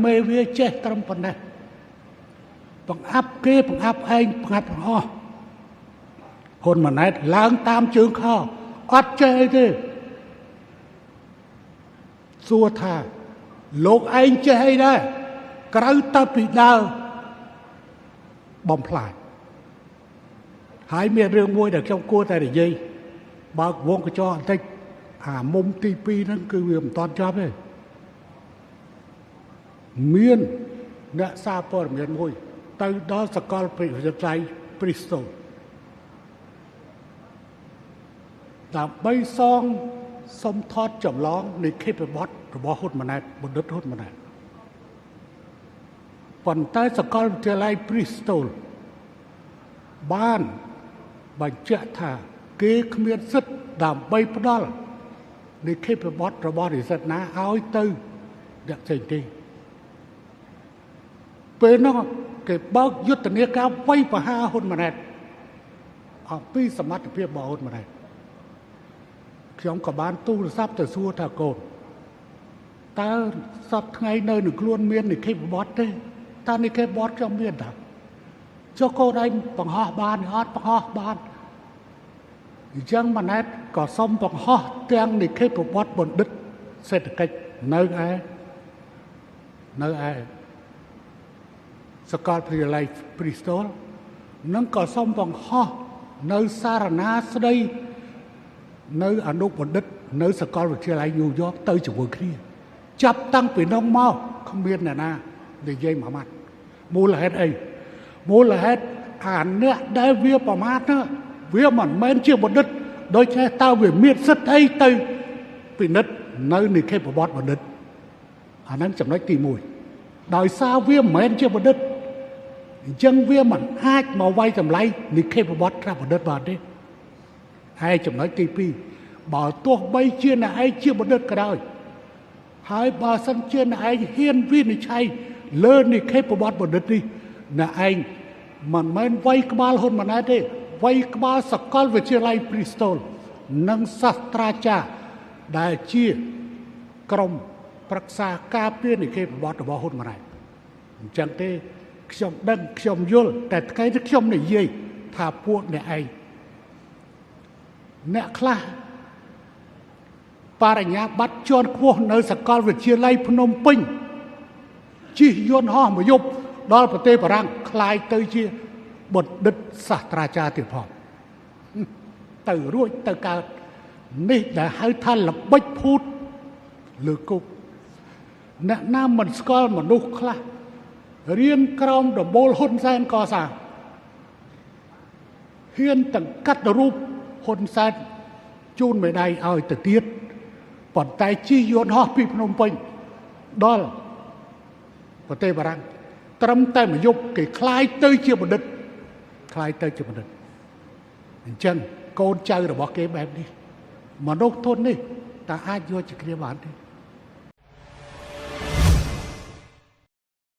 មេវាចេះត្រឹមប៉ុណ្ណេះបង្អាប់គេបង្អាប់ឯងបង្អាប់ទាំងអស់ហ៊ុនម៉ាណែតឡើងតាមជើងខោអត់ចេះអីទេសួរថាលោកឯងចេះអីដែរក្រៅទៅពីដើរបំផ្លាញហើយមានរឿងមួយដែលខ្ញុំគួរតែនិយាយបើកវងកញ្ចក់បន្តិចអាមុំទី2ហ្នឹងគឺវាមិនតាន់ចប់ទេមានអ្នកសារព័ត៌មានមួយទៅដល់សាកលវិទ្យាល័យ Bristol ដើម្បីសងសុំថតចម្លងនៃខេបបទរបស់ហ៊ុនម៉ាណែតបណ្ឌិតហ៊ុនម៉ាណែតប៉ុន្តែសាកលវិទ្យាល័យ Bristol បានបញ្ជាក់ថាគេគ្មានសិទ្ធិដើម្បីផ្ដល់នៃខេបបទរបស់និស្សិតណាឲ្យទៅអ្នកផ្សេងទេពេលនោះគេបើកយុទ្ធនាការវាយប្រហារហ៊ុនម៉ាណែតអំពីសមត្ថភាពរបស់ហ៊ុនម៉ាណែតខ្ញុំក៏បានទូរស័ព្ទទៅសួរថាកូនតើសប្តាហ៍ថ្ងៃនៅនឹងខ្លួនមាននិខេបបទទេតើនិខេបបទខ្ញុំមានតាចុះកូនឯងបង្ហោះបានអត់បង្ហោះបានអញ្ចឹងម៉ាណែតក៏សុំបង្ហោះទាំងនិខេបបទបណ្ឌិតសេដ្ឋកិច្ចនៅឯសាកលវិទ្យាល័យ Bristol និងក៏សុំបង្ហោះនៅសារណាស្ដីនៅអនុបណ្ឌិតនៅសាកលវិទ្យាល័យ New York ទៅជាមួយគ្នាចាប់តាំងពីនោះមកគ្មានអ្នកណានិយាយមួយម៉ាត់មូលហេតុអីមូលហេតុអាអ្នកដែលវាប្រមាថនោះវាមិនមែនជាបណ្ឌិតដូច្នេះតើវាមានសិទ្ធិអីទៅពិនិត្យនៅនិខេបបទបណ្ឌិតអាហ្នឹងចំណុចទី1ដោយសារវាមិនមែនជាបណ្ឌិតអញ្ចឹងវាមិនអាចមកវាយតម្លៃនិខេបបទថ្នាក់បណ្ឌិតបានទេហើយចំណុចទី2បើទោះបីជាអ្នកឯងជាបណ្ឌិតក៏ដោយហើយបើសិនជាអ្នកឯងហ៊ានវិនិច្ឆ័យលើនិខេបបទបណ្ឌិតនេះអ្នកឯងមិនមែនវាយក្បាលហ៊ុនម៉ាណែតទេវាយក្បាលសាកលវិទ្យាល័យ Bristol និងសាស្ត្រាចារ្យដែលជាក្រុមប្រឹក្សាការពារនិខេបបទរបស់ហ៊ុនម៉ាណែតអញ្ចឹងទេខ្ញុំដឹងខ្ញុំយល់តែថ្ងៃនេះខ្ញុំនិយាយថាពួកអ្នកឯងអ្នកខ្លះបរិញ្ញាបត្រជាន់ខ្ពស់នៅសាកលវិទ្យាល័យភ្នំពេញជិះយន្តហោះមកយប់ដល់ប្រទេសបារាំងคล้ายទៅជាបណ្ឌិតសាស្ត្រាចារ្យទៀតផងទៅរួចទៅកើតនេះដែលហៅថាល្បិចភូតលើគុកអ្នកណាមិនស្គាល់មនុស្សខ្លះរៀនក្រោមដំបូលហ៊ុនសែនកសាងហ៊ានទាំងកាត់រូបហ៊ុនសែនជូនមេដាយឲ្យទៅទៀតប៉ុន្តែជិះយន្តហោះពីភ្នំពេញដល់ប្រទេសបារាំងត្រឹមតែមួយយប់គេคล้ายទៅជាបណ្ឌិតคล้ายទៅជាបណ្ឌិតអញ្ចឹងកូនចៅរបស់គេបែបនេះមនុស្សធននេះតើអាចយកជាគ្នាបានទេ